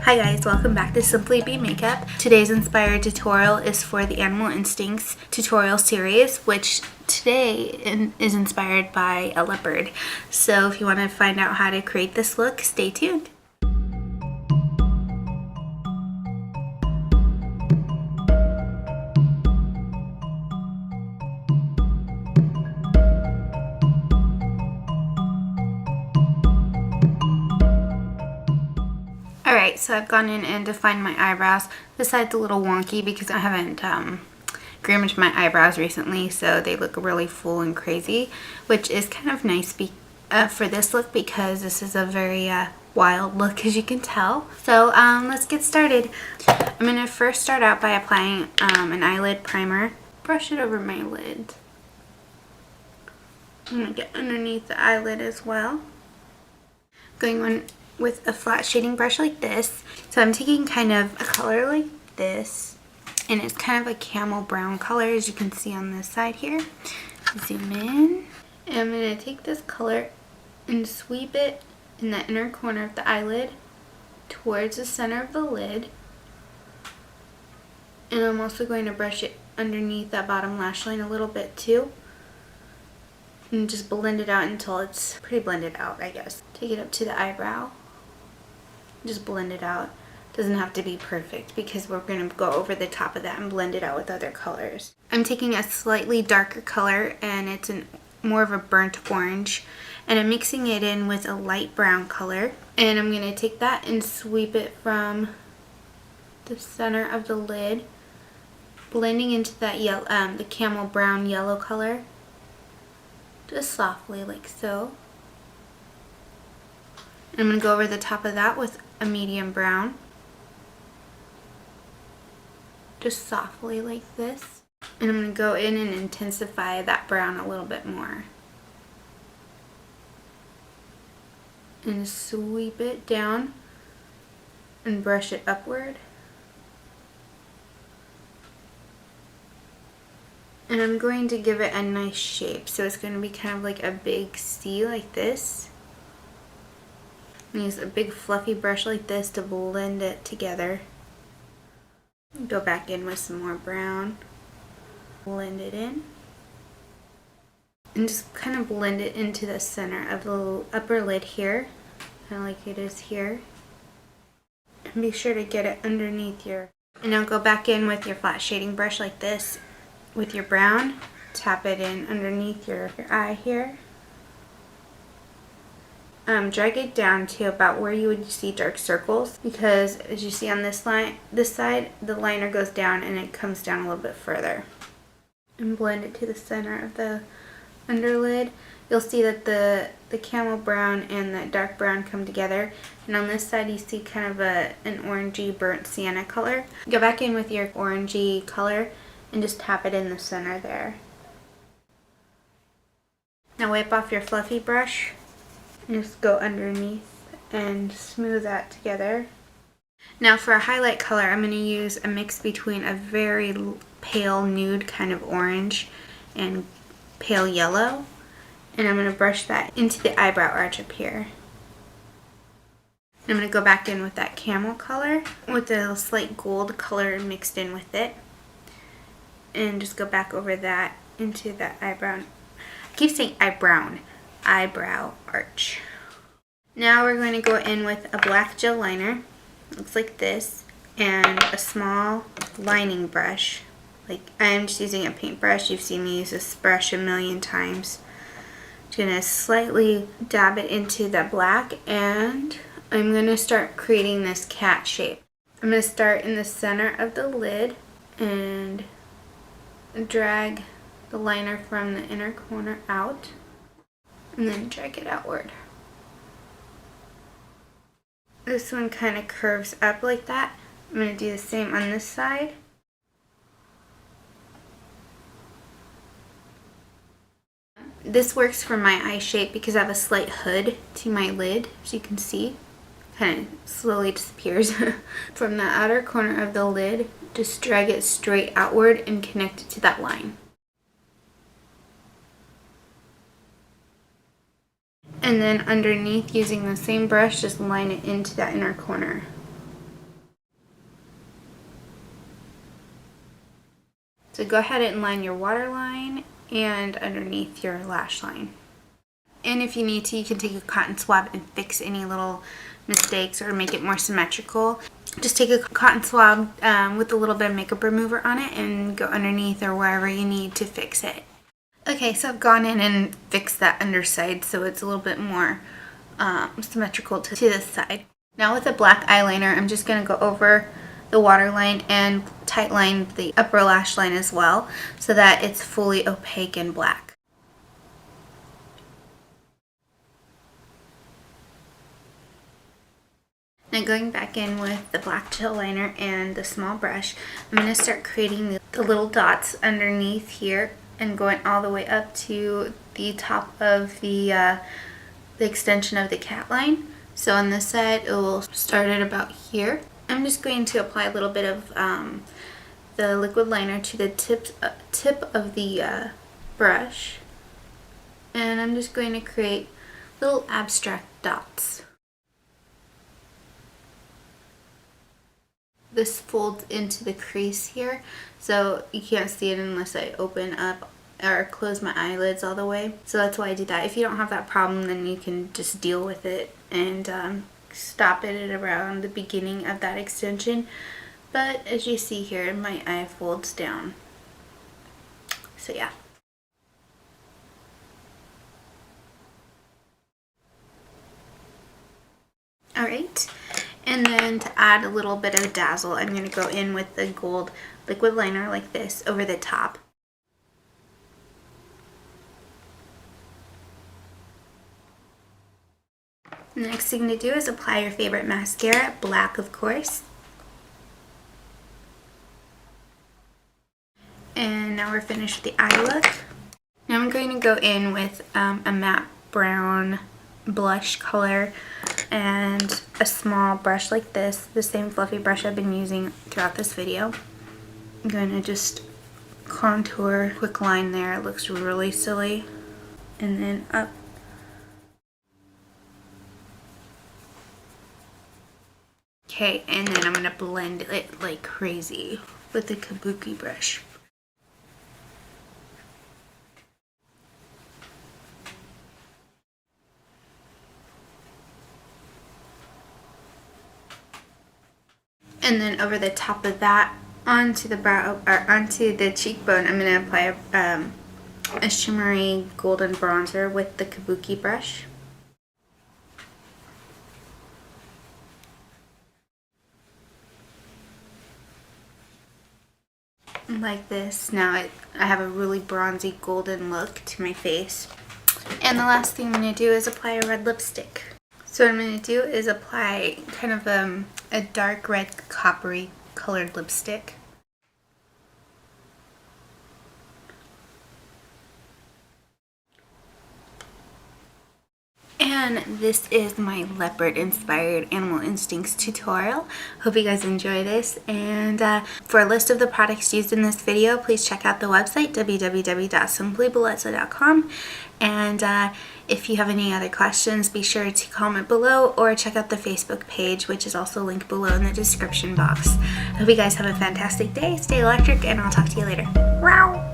Hi guys, welcome back to Simply Be Makeup. Today's inspired tutorial is for the Animal Instincts tutorial series, which today is inspired by a leopard. So if you want to find out how to create this look, stay tuned. Alright, so I've gone in and defined my eyebrows. This side's a little wonky because I haven't groomaged my eyebrows recently, so they look really full and crazy, which is kind of nice for this look because this is a very wild look, as you can tell. So let's get started. I'm going to first start out by applying an eyelid primer. Brush it over my lid. I'm going to get underneath the eyelid as well. Going on with a flat shading brush like this. So I'm taking kind of a color like this, and it's kind of a camel brown color, as you can see on this side here. Zoom in. And I'm going to take this color and sweep it in the inner corner of the eyelid towards the center of the lid. And I'm also going to brush it underneath that bottom lash line a little bit too. And just blend it out until it's pretty blended out, I guess. Take it up to the eyebrow. Just blend it out. Doesn't have to be perfect because we're going to go over the top of that and blend it out with other colors. I'm taking a slightly darker color, and it's more of a burnt orange, and I'm mixing it in with a light brown color, and I'm going to take that and sweep it from the center of the lid, blending into that yellow, the camel brown yellow color, just softly like so. I'm going to go over the top of that with a medium brown. Just softly like this. And I'm going to go in and intensify that brown a little bit more. And sweep it down and brush it upward. And I'm going to give it a nice shape. So it's going to be kind of like a big C like this. Use a big fluffy brush like this to blend it together. Go back in with some more brown. Blend it in. And just kind of blend it into the center of the upper lid here. Kind of like it is here. And be sure to get it underneath your... And now go back in with your flat shading brush like this with your brown. Tap it in underneath your eye here. Drag it down to about where you would see dark circles, because as you see on this side, the liner goes down and it comes down a little bit further. And blend it to the center of the underlid. You'll see that the camel brown and the dark brown come together, and on this side you see kind of an orangey burnt sienna color. Go back in with your orangey color and just tap it in the center there. Now wipe off your fluffy brush. Just go underneath and smooth that together. Now for a highlight color, I'm going to use a mix between a very pale nude kind of orange and pale yellow. And I'm going to brush that into the eyebrow arch up here. I'm going to go back in with that camel color with a slight gold color mixed in with it. And just go back over that into that eyebrow. I keep saying eyebrow arch. Now we're going to go in with a black gel liner, looks like this, and a small lining brush. Like, I'm just using a paintbrush. You've seen me use this brush a million times. I'm going to slightly dab it into the black, and I'm going to start creating this cat shape. I'm going to start in the center of the lid and drag the liner from the inner corner out and then drag it outward. This one kind of curves up like that. I'm going to do the same on this side. This works for my eye shape because I have a slight hood to my lid, as you can see. Kind of slowly disappears. From the outer corner of the lid, just drag it straight outward and connect it to that line. And then underneath, using the same brush, just line it into that inner corner. So go ahead and line your waterline and underneath your lash line. And if you need to, you can take a cotton swab and fix any little mistakes or make it more symmetrical. Just take a cotton swab with a little bit of makeup remover on it and go underneath or wherever you need to fix it. Okay, so I've gone in and fixed that underside so it's a little bit more symmetrical to this side. Now with a black eyeliner, I'm just going to go over the waterline and tightline the upper lash line as well so that it's fully opaque and black. Now going back in with the black gel liner and the small brush, I'm going to start creating the little dots underneath here and going all the way up to the top of the extension of the cat line. So on this side, it will start at about here. I'm just going to apply a little bit of the liquid liner to the tip of the brush. And I'm just going to create little abstract dots. This folds into the crease here, so you can't see it unless I open up or close my eyelids all the way. So that's why I do that. If you don't have that problem, then you can just deal with it and stop it at around the beginning of that extension. But as you see here, my eye folds down. So yeah. Alright, and then to add a little bit of dazzle, I'm going to go in with the gold liquid liner like this over the top. The next thing to do is apply your favorite mascara, black of course. And now we're finished with the eye look. Now I'm going to go in with a matte brown blush color and a small brush like this, the same fluffy brush I've been using throughout this video. I'm going to just contour, quick line there, it looks really silly, and then up. Okay, and then I'm going to blend it like crazy with the kabuki brush. And then over the top of that, onto the brow or onto the cheekbone, I'm going to apply a shimmery golden bronzer with the kabuki brush. Like this. Now I have a really bronzy golden look to my face. And the last thing I'm going to do is apply a red lipstick. So what I'm going to do is apply kind of a dark red coppery colored lipstick. And this is my Leopard-inspired Animal Instincts tutorial. Hope you guys enjoy this. And for a list of the products used in this video, please check out the website, www.simplybelleza.com. And if you have any other questions, be sure to comment below or check out the Facebook page, which is also linked below in the description box. I hope you guys have a fantastic day. Stay electric, and I'll talk to you later. Wow!